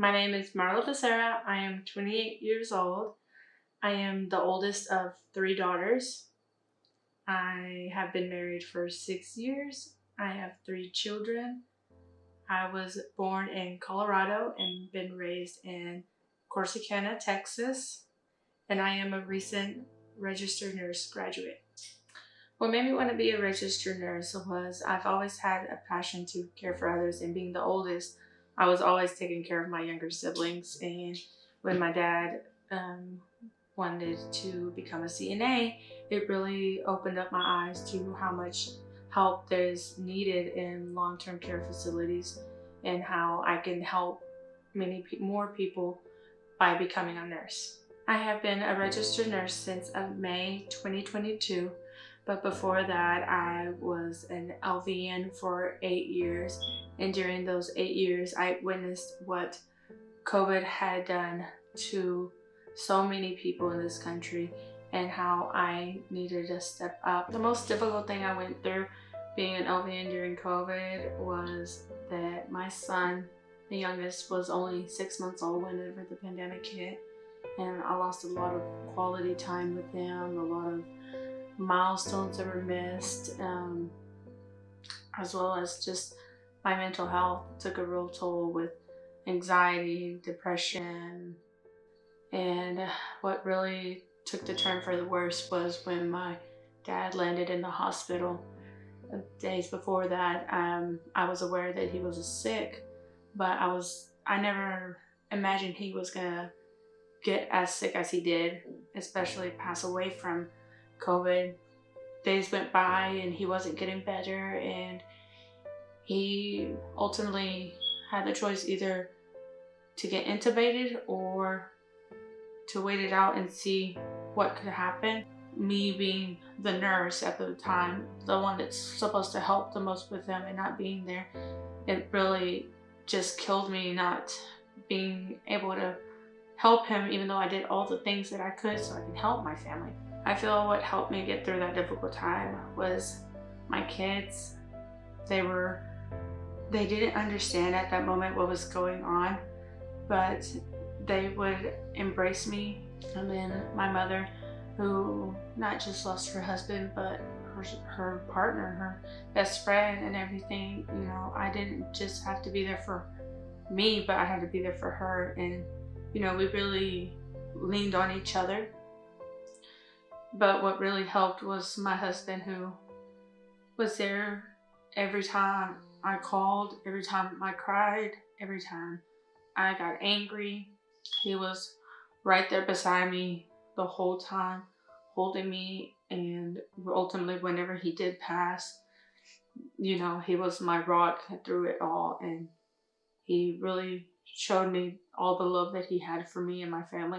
My name is Marla Becerra. I am 28 years old. I am the oldest of three daughters. I have been married for 6 years. I have three children. I was born in Colorado and been raised in Corsicana, Texas. And I am a recent registered nurse graduate. What made me want to be a registered nurse was I've always had a passion to care for others, and being the oldest, I was always taking care of my younger siblings. And when my dad wanted to become a CNA, it really opened up my eyes to how much help there's needed in long-term care facilities and how I can help more people by becoming a nurse. I have been a registered nurse since May 2022, but before that I was an LVN for 8 years, and during those 8 years I witnessed what COVID had done to so many people in this country and how I needed to step up. The most difficult thing I went through being an LVN during COVID was that my son, the youngest, was only 6 months old whenever the pandemic hit, and I lost a lot of quality time with him, a lot of milestones that were missed, as well as just my mental health took a real toll with anxiety, depression, and what really took the turn for the worse was when my dad landed in the hospital. Days before that, I was aware that he was sick, but I never imagined he was gonna get as sick as he did, especially pass away from COVID. Days went by and he wasn't getting better, and he ultimately had the choice either to get intubated or to wait it out and see what could happen. Me being the nurse at the time, the one that's supposed to help the most with them, and not being there, it really just killed me not being able to help him, even though I did all the things that I could so I could help my family. I feel what helped me get through that difficult time was my kids. They didn't understand at that moment what was going on, but they would embrace me. And then my mother, who not just lost her husband, but her partner, her best friend and everything. I didn't just have to be there for me, but I had to be there for her. And we really leaned on each other. But what really helped was my husband, who was there every time I called, every time I cried, every time I got angry. He was right there beside me the whole time, holding me, and ultimately whenever he did pass, he was my rock through it all, and he really showed me all the love that he had for me and my family.